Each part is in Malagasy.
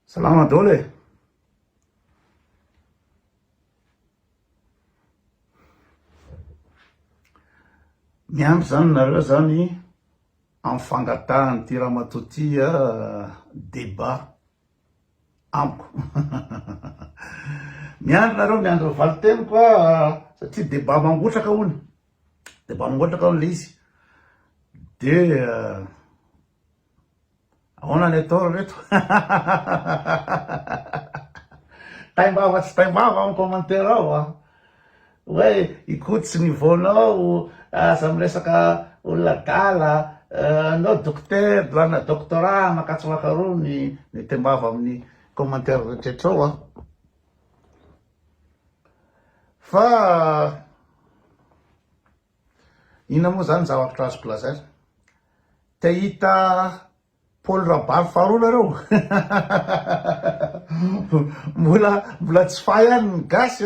Salama dole. Miampy zany nareo zany amin'ny fangatahany ty ramatoa ty débat amiko. Miandry nareo miandry valiteny koa satria débat mangotraka hony. Débat mangotraka hony le izy. De ahoana ny atao reto? Taimbava tsy taimbava amin'ny commentaire ao hoe ikotsy nivaonao aza miresaka olona dala anao docteur lana doctorat makatso makaroa ny tembava amin'ny commentaire rehetrarehetra ao fa ina moa zany zavatra azoko lazaina te hita Paul Rabary faharoa nareo mbola tsy fahy ihany ny gasy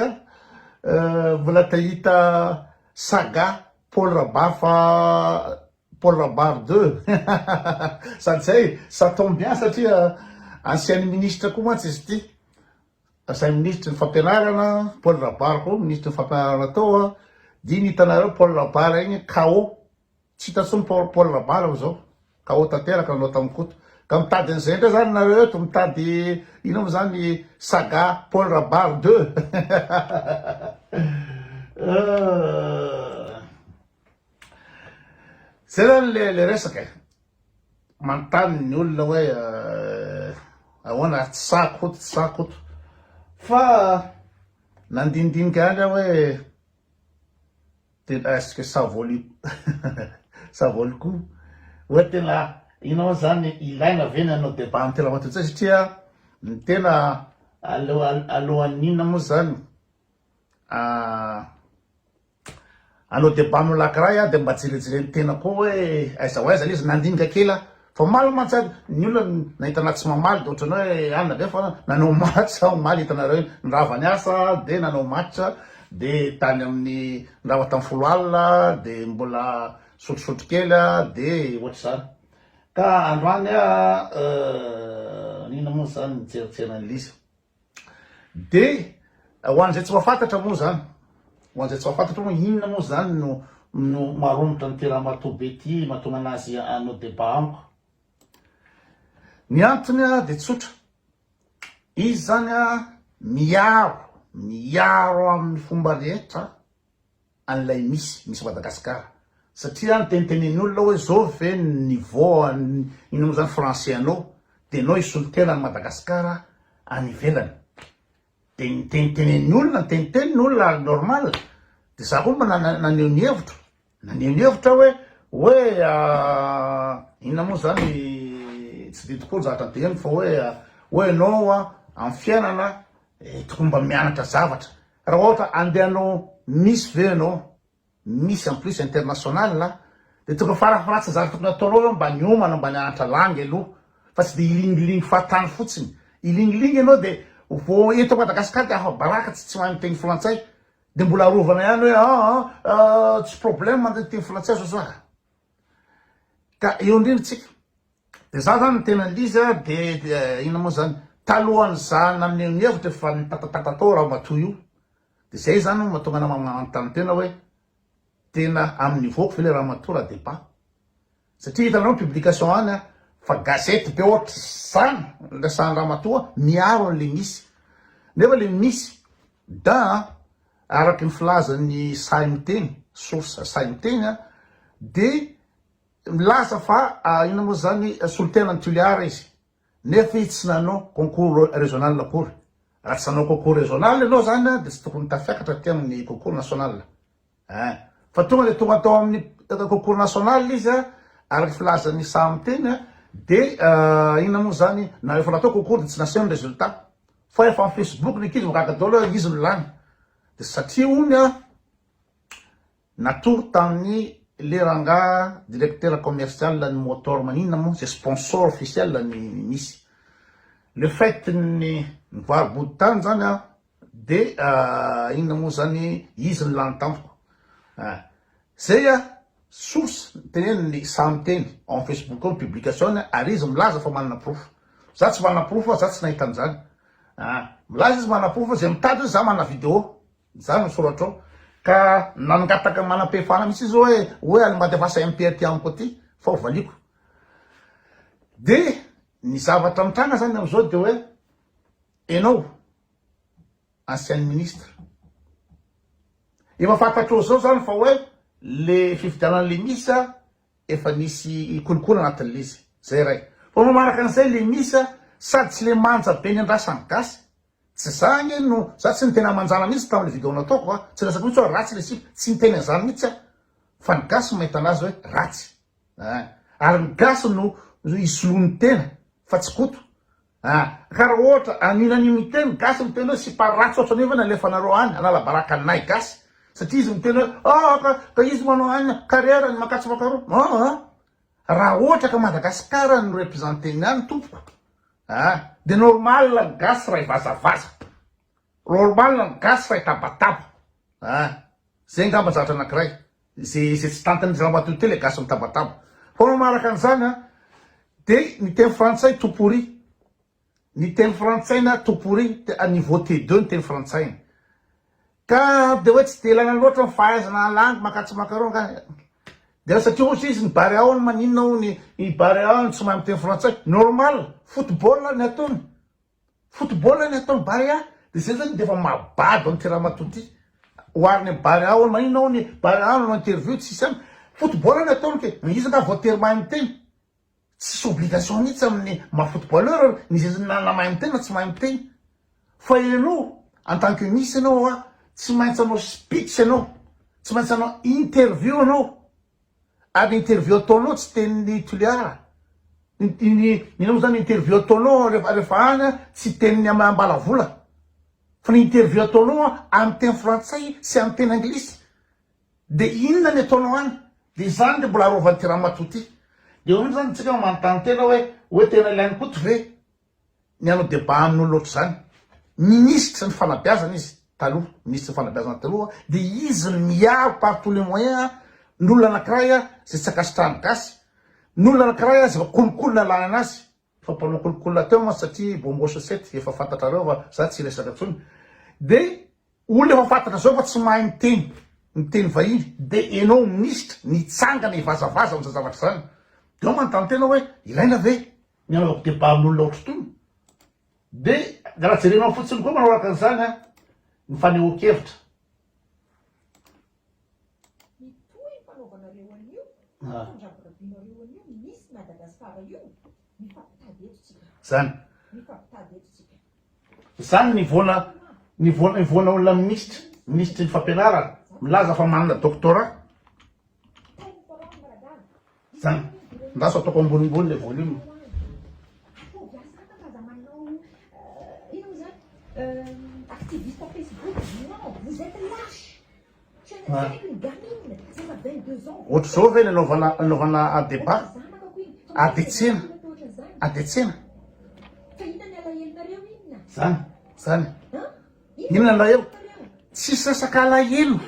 mbola te hita saga Paul Rabary Paul Rabary 2 sady zay ça tombe bien satria ancien ministre koa mantsy izy ty ancien ministre ny fampianarana Paul Rabary koa ministre ny fampianarana tao diny hitanareo Paul Rabary igny KO tsy hitantsony Paul Rabary zao KO tanteraka nanao tamin'ny koto ka mitady an'izay ndray zany nareo eto mitady ino mo zany saga Paul Rabary 2 zay zany le resaka manontany ny olona hoe ahoana tsy sakoto tsy sakoto fa nandinidinika any aho hoe tena est-ce que ça vaut ça vaut le coup hoe tena inao zany ilaina veny anao débat amin'ny tena matoa satria ny tena alohan'inona moa zany anao débat amin'ny lakiray de mba jirejireny tena koa hoe aiza ho aiza le izy nandinika kely fa maly mantsy ny olona nahita anaty tsy mamaly de ohatranao hoe anina be fa nanao match maly hitanareo nirava ny asa de nanao match de tany amin'ny nirava tamin'ny folo alina de mbola sotrosotro kely de ohatry zany ka androany nina moa zany mijeritserina an'lizy de ho an'izay tsy mahafantatra moa zany ho an'izay tsy mahafantatra moa inona moa zany no maromotra ny ramatoa be ty mahatonga anazy anao débat amiko ny antony de tsotra izy zany miaro amin'ny fomba rehetra an'ilay misy Madagasikara satria nytenitenen'ny olona hoe zao ve ny niveau ino moa zany français anao de anao isolo tena ny Madagasikara any ivelany de nytenitenen'ny olona nyteniten'ny olona normal de za koa mba naneho ny hevitra hoe inona moa zany tsy de tokoa zavatra antehany fa hoe anao amin'ny fiainana tokony mba mianatra zavatra raha ohatra andehanao misy ve anao misy en plus international de tokony farafaratsy zavatra tokony ataonao mba niomana mba nianatra langy aloha fa tsy de ilingilingy fahatany fotsiny ilingilingy anao de vo eto Madagasikara de afa baraka tsy mahay miteny frantsay de mbola arovana ihany hoe tsy problème mandeha miteny frantsay zao ka eo indrindra tsika de za zany tena lizy de ina moa zany talohan'ny za naneho ny hevitra fa nitatatata raha matoa io de zay zany mahatonga ana mamanontany tena hoe tena amin'ny niveauko ve le raha matoa raha débat satria hitanao publication any fa gazety be ohatra zany resahany raha matoa miaro an'le misy nefa le misy da araky ny filazan'ny say miteny source say miteny de milaza fa ina moa zany solitena ny Tuliara izy nefa izy tsy nanao concours régional akory raha tsy nanao concours régional anao zany de tsy tokony tafiakatra ty amin'ny concours national fa tonga le tonga atao amin'ny concours national izy araky filazan'ny say miteny de ina moa zany na efa natao concours de tsy nasiany ny résultat fa efa amin'ny Facebook nikizy makagadolo izy no lany de satria ony natory tamin'ny le ranga directeur commercial ny motor maninona moa c'est sponsor officiel ny misy le fait ny varibody tany zany de inona moa zany izy ny lany tamiko zay source teneniny samy teny en Facebook publication ary izy milaza fa manana proof za tsy manam-poro fa za tsy nahita an'izany milaza izy manam-poro fa zay mitady izy za mana vidéo za no soratrao ka nangataka manam-pehefana misy izy hoe alimady avasa MPRT amiko aty fa hovaliko de ny zavatra mitranga zany am'izao de hoe enao ancien ministre efa fantatrao zao zany fa hoe le fifidianan'le misa efa nisy kolokolo anatin'le izy zay ray fa mamaraka an'izay le misa sady tsy le manja be ny andrasany gasy tsy zany no za tsy nitena manjana mihitsy tamin'le vidéo nataoko tsy lasako mihitsy hoe ratsy le sipa tsy nitena zany mihitsy fa ny gasy mahita anazy hoe ratsy ary ny gasy no isolony tena fa tsy koto ka raha ohatra aninany miteny gasy miteny hoe sipa ratsy ohatra nefa nalefanareo any analabaraka anay gasy satria izy miteny hoe ka izy manao any carrière ny makatsy makaro raha ohatra ka Madagasikara no représenteny any tompoko de normal ny gasy raha ivazavaza normal ny gasy raha itabataba zay ngamba zavatra anankiray zay tsy tantany zava-mahatolo teo le gasy mitabataba fa mamaraka an'izany de ny teny frantsay topory ny teny frantsaina topory à niveau T2 ny teny frantsaina ka de hoe tsy de ilana loatra ny fahaizana langue makatsy makaron ka de satria ohatra izy ny bary ao ny maninona ao ny bary ao tsy mahay miteny frantsay normal football ny ataony football ny ataony bary de zay zany de efa mabado ny Tsiramatoty hoariny bary ao ny maninona ao ny bary ao no interview tsisy any football ny ataony ke izy nga voatery mahay miteny tsisy obligation mihitsy amin'ny mafootballeur ny zay na mahay miteny na tsy mahay miteny fa ianao en tant que ministre anao tsy maintsy anao speech anao tsy maintsy anao interview anao ary interview ataonao tsy tenin'ny toliara ninao zany interview ataonao rehefa any tsy tenin'ny ambalavola fa ny interview ataonao amin'ny teny frantsay sy amin'ny teny anglisy de inona ny ataonao any de zany de mbola arovan'ny Tsiramatoty de ohatra zany tsika manontany tena hoe tena ilainy koto ve ny anao débat amin'olo loatra zany ministre ny fanabeazana izy taloha ministre ny fanabeazana taloha de izy miaro par tous les moyens n'olona anankiray zay tsy akasitrahany gasy n'olona anankiray zay kolokolona lany anazy fa mpanao kolokolona teo ma satria bombo chaussette efa fantatrareo fa za tsy resaka tsony de olona efa fantatra zao fa tsy mahay miteny vahiny de enao ministre nitsangana ivazavaza am'za zavatra zany de ao manontany tena hoe ilaina ve ny anaovako débat amin'olona ohatry tony de raha jerenao fotsiny koa manao araka an'izany ny fanehoan-kevitra zany zany nivoana olona ministre ny fampianarana milaza fa manana doctorat zany ndaso ataoko ambonimbony le volume activiste à Facebook, non, vous êtes lâche. Tu es une gamine, ça m'a 22 ans. Ohatra zao ve nanaovana a débat adetsena zany inona alahelo tsisy resaka alahelo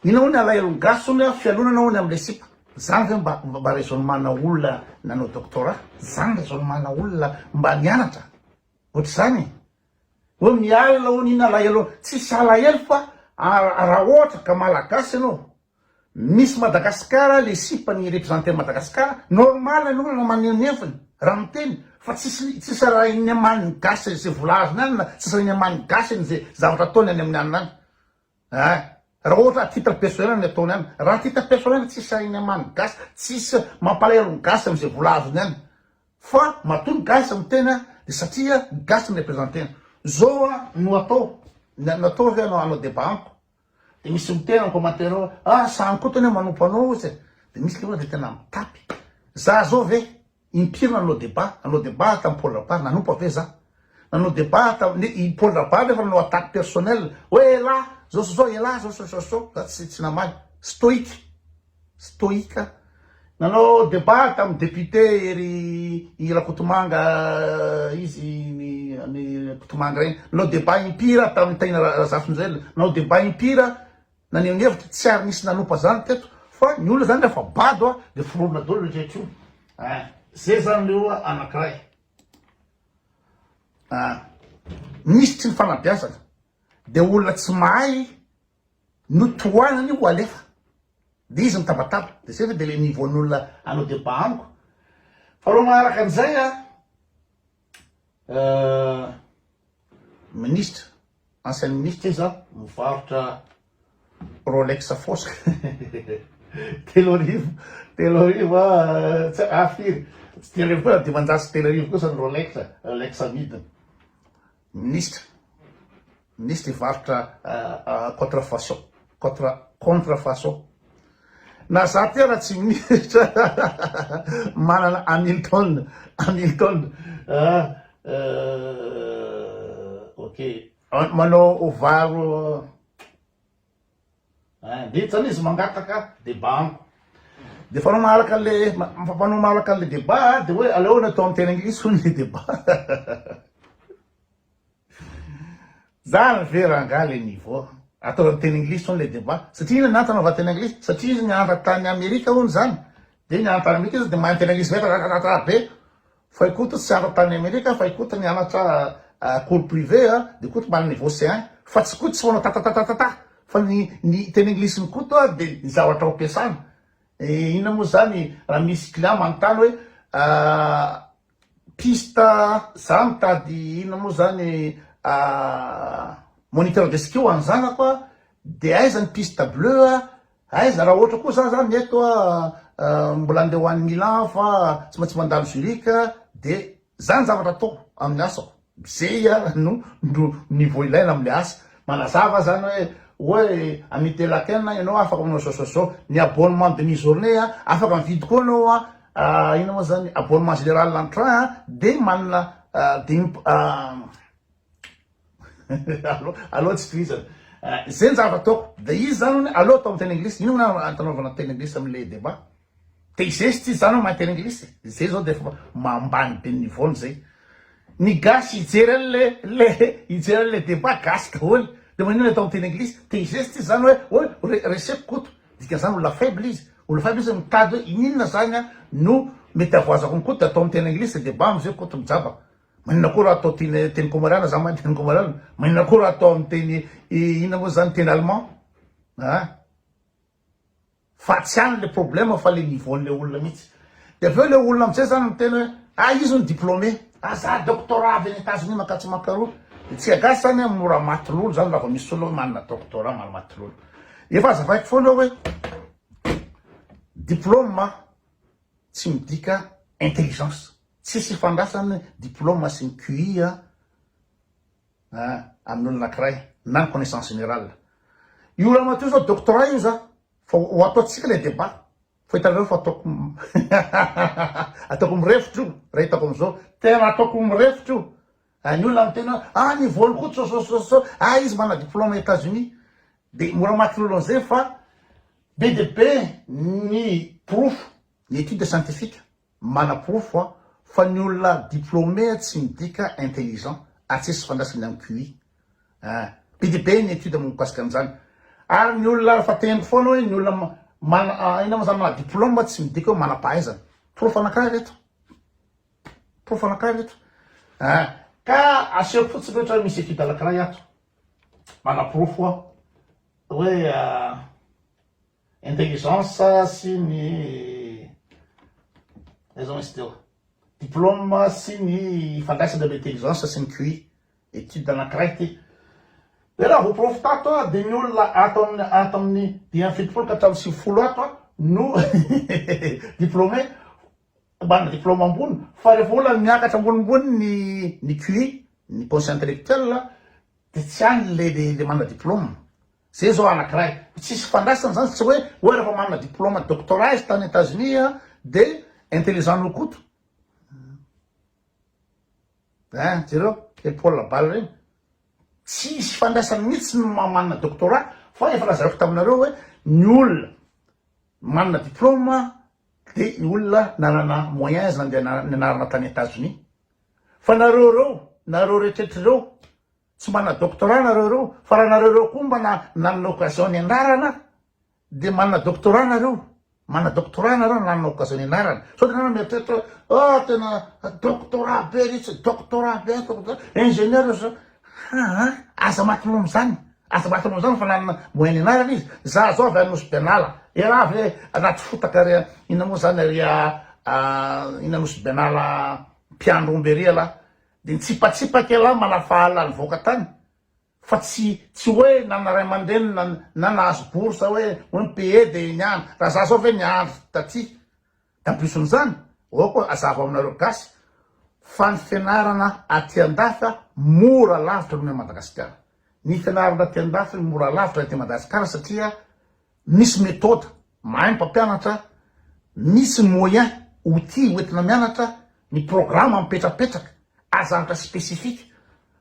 ina ho ny alahelony gasy ony fialonana hony am'le sipa zany ve mba raisonnemana olona nanao doctorat zany raisonnemana olona mba nianatra ohatra zany hoe mialina ho nina alahelo tsisy alahelo fa raha ohatra ka malagasy anao misy Madagasikara le sipa ny représenter Madagasikara normal an'olona manenefiny raha miteny fa tsisy raha iny aman'ny gasy zay volazony any na tsisy raha iny aman'ny gasy ny zay zavatra ataony any amin'ny aniny any raha ohatra titre personnel ny ataony any raha titre personnel tsisy raha iny aman'ny gasy tsisy mampalahelo ny gasy am'izay volazony any fa matony gasy miteny de satria gasy ny représentena zao no natao ve anao débat amiko de misy mitena ny commentaire samy koa teny manompo anao ozy de misy le de tena mitapy za zao ve impirina anao débat tamin'ny Paul Rapard nanompo ave za nanao débat tamin'ny Paul Rapard efa nanao attaque personnelle hoe ela zao ela zao za tsy namaly stoïque nanao débat tamin'ny député ery Rakotomanga izy ny Kotomanga regny nanao débat impira tamin'ny Taina Razafindraely nanao débat impira naneho ny hevitra tsy ary nisy nanompa zany teto fa ny olona zany rehefa bado de forona dolo rehetra io zay zany leo anankiray misy tsy ny fanabiazana de olona tsy mahay no toanany ho alefa de izy mitabataba de zay fa de le niveaun'olona anao débat amiko fa roa magnaraka an'izay ministre ancien ministre izy mivarotra Rolex fosika telo arivo afiry tsy telo arivo koa dimanjato sy telo arivo koa zany Rolex amidiny ministre ivarotra contrefaçon na za ty raha tsy ministre manana Hamilton ok manao ovaro de zany izy mangataka débat amiko de fanao magnaraka an'le débat de hoe aleoana atao amin'ny tena anglisy hoy le débat zany ve ranga le niveau atao amin'ny tena anglisy hoy le débat satria ina niantana ava tena anglisy satria izy nianta tany Amerika hono zany de nianta tany Amerika izy de mahay tena anglisy vetra be fa ikoto tsy anta tany Amerika fa ikoto nianatra cours privé de koto mbana niveau C1 fa tsy koto tsy fanao tatatatata fa ny tena anglisy ny koto de ny zavatra ampiasana ina moa zany raha misy client manontany hoe piste za mitady ina moa zany moniteur de ski ho an'zanako de aiza ny piste bleu aiza raha ohatra koa zany eto mbola andeha ho an'ny Milan fa tsy maintsy mandalo Zurich de zany zavatra atao amin'ny asako zay no niveau ilaina amle asa manazava zany hoe amite lakena ianao afaka manao so ny abonnement demi journée afaka mividy koa anao ina moa zany abonnement général l'entrain de manana de aloha tsy toizana zay ny zavatra ataoko de izy zany aloha atao amin'ny tena anglisy ino na antanaovana tena anglisy amle débat de izay sy ty zany mahay tena anglisy zay zao de efa mambany be niveau zay ny gasy ijery an'le débat gasy daholo de manino atao amin'ny tena anglisy de izay sy ty zany hoe recette koto dikan'izany olona faible izy mitady hoe ininona zany no mety avoazako ny koto de atao amin'ny tena anglisy débat amizay koto mijaba manina koa raha atao teny komariana za mahay teny komariana manina koa raha atao amin'ny teny ina moa zany teny allemand fa tsy any le problème fa le niveau-n'le olona mihitsy de aveo le olona amizay zany miteny hoe izy no diplômé za doctorat avy any États-Unis makatso makaroa de tsy agasy zany mora maty lolo zany raha vao misy olo manana doctorat mana maty lolo efa azavaiko foana hoe diplôme tsy midika intelligence tsisy ifandrasany diplôme sy ny QI amin'olo anankiray na ny connaissance générale io raha mateo zao doctorat io za fa ho ataotsika le débat fa hitanareo fa ataoko mirefotro raha hitako amizao tena ataoko mirefotro ny olona mitena nivoany koa so izy mana diplôme États-Unis de mora maty lolo an'izay fa be de be ny proof ny étude scientifique mana proof fa ny olona diplômé tsy midika intelligent atsisy fandrasany amin'ny QI be de be ny étude mikasika an'izany ary ny olona fa teniko foana hoe ny olona ina moa zany mana diplôme tsy midika hoe mana-pahaizana proof anankiray reto ka asehoko fotsiny rehetra hoe misy étude anankiray ato mana proof hoe intelligence sy ny aizao misy teo diplôme sy ny fandraisana amy intelligence sy ny QI étude anankiray ty de raha vo proof tato de ny olona ato amin'ny dimy fitopolo ka hatramin'ny sivifolo ato no diplômé mana diplôme ambony fa rehefa olona miakatra ambonimbony ny QI ny quotient intellectuel de tsy any le mana diplôme zay zao anankiray tsisy fandraisana zany tsy hoe rehefa manana diplôme doctorat izy tany États-Unis de intelligent no koto jereo Paul Labal regny tsisy fandraisany mihitsy no manana doctorat fa efa lazareko taminareo hoe ny olona manana diplôme de ny olona nanana moyen izy nandeha nianarana tany États-Unis fa nareo retretrareo tsy manana doctorat nareo fa raha nareo koa mba nanana occasion nianarana de manana doctorat nareo mana doctorat nareo nanana occasion ianarana sao de nanao mieritreritra tena doctorat be ritsy doctorat be ingénieur zao aza matiny am'zany aza matiny am'zany fa nanana moyen ianarana izy za zao avy anosy benala raha avy anaty fotaka ry ina moa zany ry inanosy benala mpiandromberia la de nitsipatsipaka la malafahala ny voaka tany fa tsy hoe nana ray aman-dreny na nahazo bourse hoe paye de niany raha za zao ve niandro taty dampison'izany oako azava aminareo gasy fa ny fianarana aty an-dafy mora lavitra noho Madagasikara. Ny fianarana aty an-dafy mora lavitra aty Madagasikara satria misy méthode mahay mpampianatra, misy moyen outil hoentina mianatra, ny programme mipetrapetraka azantra spécifique.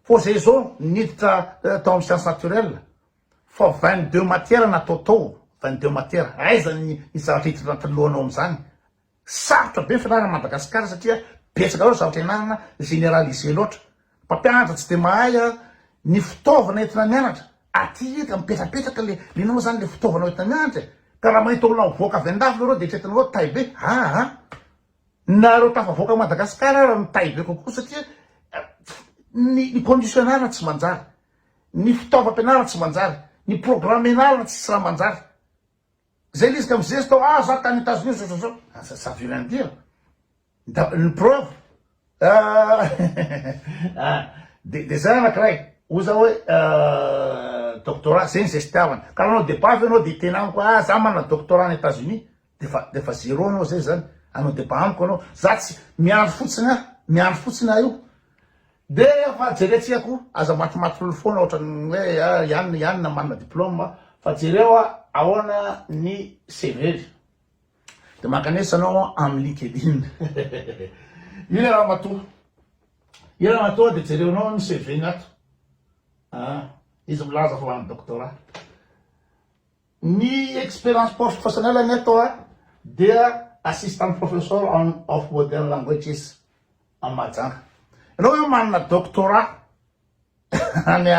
Fa zay zao niditra tao amin'ny science naturelle fa 22 matières natao tao 22 matières aiza ny zavatra hiditra anaty lohanao am'zany. Sarotra be fianarana Madagasikara satria betsaka loatra zavatra ianarana généralisé loatra. Mpampianatra tsy de mahay ny fitaovana entina mianatra aty ka mipetrapetraka lenao zany le fitaovana entina mianatra ka raha mahita olona mivoaka avy an-dafy reo de tretinareo taille be nareo tafavoaka Madagasikara raha mitaille be kokoa satria ny conditionnaire tsy manjary, ny fitaovam-pianarana tsy manjary, ny programme ianarana tsy raha manjary. Zay l'izy ka mijery tao za tany États-Unis ça veut rien dire. Une preuve de zay anankiray oza hoe doctorat zay zay sitiavana ka anao de pas avy anao de tenaniko za manana doctorat any États-Unis defa zéro anao zay zany anao de pas amiko anao za tsy miandro fotsiny io de fa jeretsika ko aza matimaty foana ohatrany hoe ianina manana diplôme fa jereo ahoana ny CV de makanesa anao amin'ny LinkedIn io raha matoa de jereonao ny CV nato izy milaza fa manana doctorat. Ny expérience professionnelle ny atao dia assistant professor of modern languages en Majanga. Ianao hoe manana doctorat any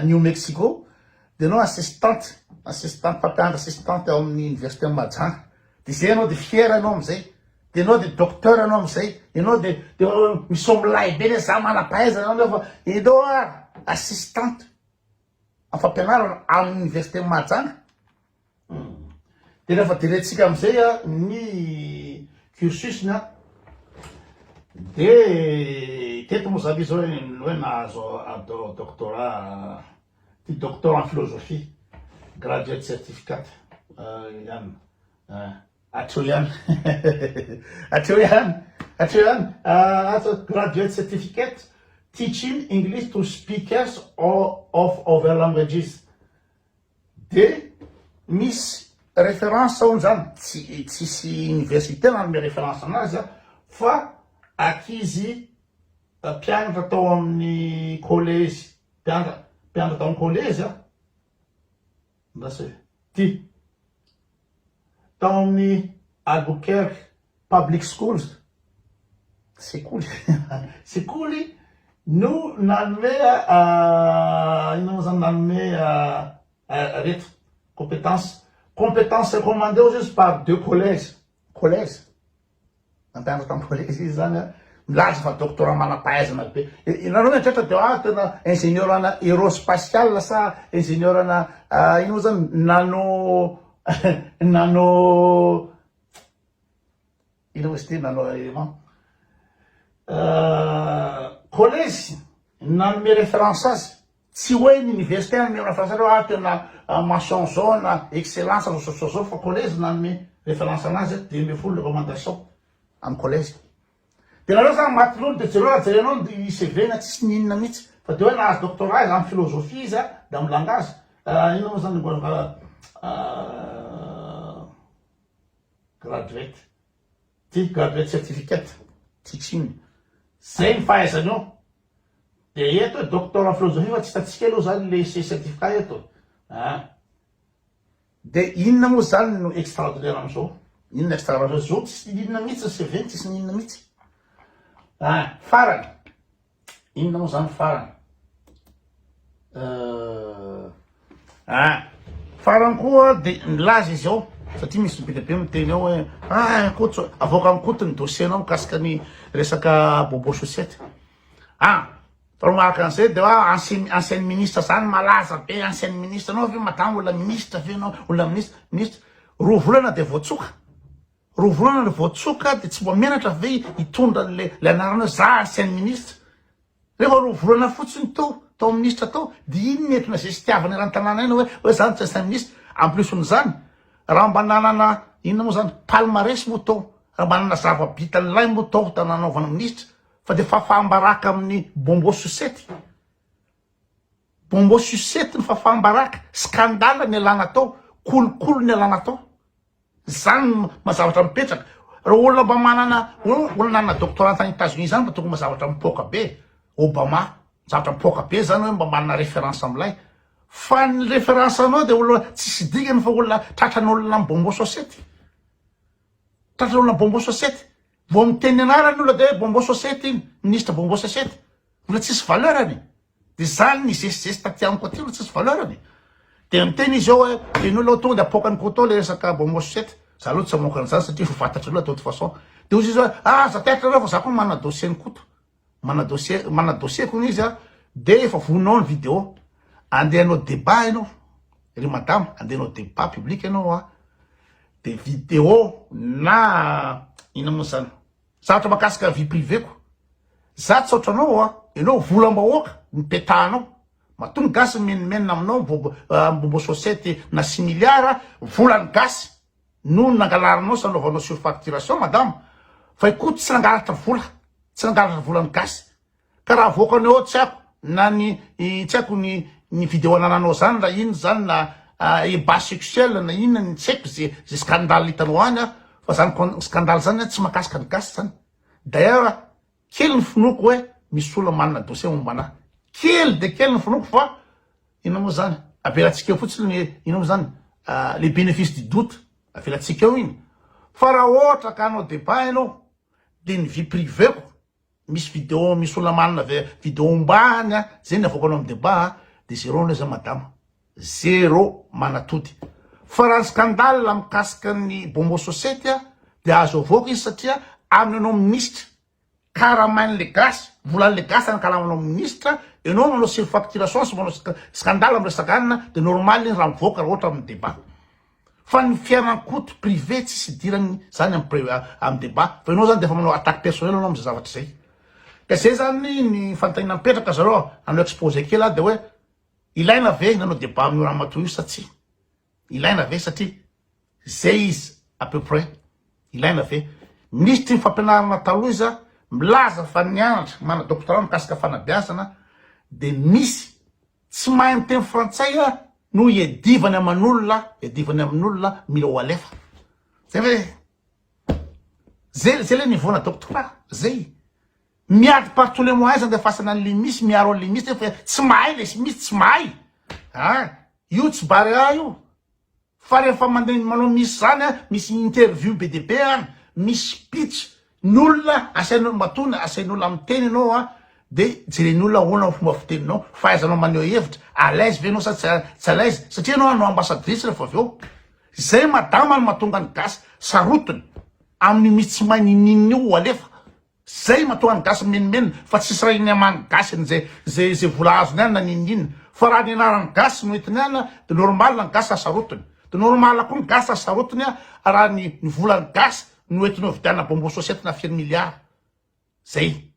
New Mexico de anao assistante mpampianatra assistante ao amin'ny université Majanga de zay anao de fier anao am'zay de anao de docteur anao am'zay anao de misomilay be le za manam-pahaizana anao fa ianao assistante amin'ny fampianarana amin'ny université Majanga de rehefa diretsika am'zay ny cursusny de teto moa zany izy hoe nahazo doctorat ty docteur en philosophie graduate certificate ihany atreo ihany graduate certificate teaching English to speakers of other languages de misy référence aony zany tsisy université nanome référence anazy fa akizy mpianatra tao amin'ny collège mpianatra tao amin'ny collège ty tao amin'ny Albuquerque public schools sekoly no nanome inao zany nanome reto compétence recommandée aux juges par deux collèges nampianatra tamin'ny collège izy zany milaza fa doctorat manam-pahaizana be nareo mieritreritra de tena ingénieur ana aérospatial sa ingénieur ana ino zany nano université nano élément collège nanome référence azy tsy hoe ny université nanome référence reo tena mention jaune excellence zao fa collège nanome référence anazy 2000 recommandation amin'ny collège de nareo zany maty lolo de jereo raha jerenao ny CV-na tsisy ninona mihitsy fa de hoe nahazo doctorat izy amin'ny philosophie izy de amin'ny langage ino moa zany graduate certificate teaching zay ny fahaizanao de eto hoe docteur en philosophie fa tsy hitatsika aloha zany le certificat eto de inona moa zany no extraordinaire am'izao inona extraordinaire zao tsisy ninona mihitsy CV tsisy ninona mihitsy farany inona moa zany farany farany koa de milaza izy ao satria misy be lehibe miteny ao hoe koto avoaka amikotony dossier-nao mikasika ny resaka bobo chaussette. Faromaraka an'izay de hoa ancienne ministre zany malaza be ancienne ministre anao ve madamo olona ministre ve anao olona ministre roa volana de voatsoka roa volana le voatsoka de tsy mba menatra ve hitondra le anaranao za ancienne ministre rehefa roa volana fotsiny tao ministre tao de iny netona zay sy tiavany raha ny tanàna ina hoe zany tsy ancienne ministre en plus n'izany raha mba nanana inona moa zany palmarès moa tao raha mba nanana zava-bitan'ilay moa tao tananaovana ministre fa de fahambaraka amin'ny bombo chaussette ny fahambaraka scandale ny alana tao kolokolo ny alana tao zany mazavatra mipetraka raha olona mba manana olona nanana doctorat tany États-Unis zany mba tokony mazavatra mipoka be Obama zavatra mipoka be zany hoe mba manana référence am'ilay fa ny référence anao de olona tsisy digany fa olona tratran'olona amin'ny bombo chaussette vo miteny anarany olona de bombo chaussette iny ministre bombo chaussette olona tsisy valeurany de zany ny zesizesy taty amiko aty olona tsisy valeurany de miteny izy ao hoe eny olona tonga de apokany koto le resaka bombo chaussette za aloha tsy amoka an'izany satria fa fantatry olona de toute façon de ozy izy hoe za tetatra reo fa za koa mana dossier ny koto mana dossier koa izy de efa vonao ny vidéo andehanao débat ianao ry madame andehanao débat public ianao de vidéo na ina moa zany zavatra makasika vie privé ko za tsy ohatranao ianao volam-bahoaka mipetahanao matonga gasy menimenina aminao bombo chaussette na 6 milliards volany gasy no nangalaranao sanaovanao surfacturation madame fa ikoto tsy nangalatra volany gasy ka raha avoakanao tsy haiko na tsy haiko ny vidéo anananao zany raha ino zany na ébat sexuel na inona ny tsy haiko zay scandale hitanao any fa zany scandale zany tsy makasika ny gasy zany d'ailleurs kely ny finoko hoe misy olona manana dossier mombana kely de kely ny finoko fa ina moa zany avelatsika eo fotsiny ina moa zany les bénéfices du doute avelatsika eo iny fa raha ohatra ka anao débat ianao de ny vie privé ko misy vidéo misy olona manana vidéo ombany zay ny avoakanao amin'ny débat de zéro ny zay madame zéro manatody fa raha ny scandale mikasika ny bombo chaussette de azo avoaka izy satria aminanao ministre karamainy le gasy volany le gasy anakalamanao ministre ianao manao surfacturation sy manao scandale amy resaka anina de normal iny raha mivoaka raha ohatra amin'ny débat fa ny fianan-koto privé tsisy idirany zany amy débat fa ianao zany de fa manao attaque personnel anao am'zay zavatra zay ka zay zany ny fanontaniana mipetraka zareo anao exposé kely de hoe ilaina ve nanao débat amin'ny ramatoa io satria ilaina ve satria zay izy à peu près ilaina ve ministre ny fampianarana taloha izy milaza fa nianatra mana doctorat mikasika fanabeazana de misy tsy mahay miteny frantsay no iadivany amin'olona mila ho alefa zay ve zay le niveau na doctorat zay miady par tous les moyens de fasana an'le misy miaro an'le misy fa tsy mahay le misy tsy mahay io tsy bare io fa rehefa mandeha manao misy zany misy interview BDP misy speech n'olona asain'olona matona asain'olona miteny ianao de jeren'olona ahoana fomba fiteninao fahaizanao maneho hevitra à l'aise ve anao sa tsy à l'aise satria anao anao ambassadrice rehefa avy eo zay madama no mahatonga ny gasy sarotony amin'ny misy tsy mahay ninininy io alefa zay mahatonga ny gasy menimenina fa tsisy raha iny amany gasy zay vola azony any na nininina fa raha ny anarany gasy no hitiny any de normal ny gasy asarotony de normal koa ny gasy asarotony raha ny volany gasy no entinao vidiana bombo chaussette na 1 milliard zay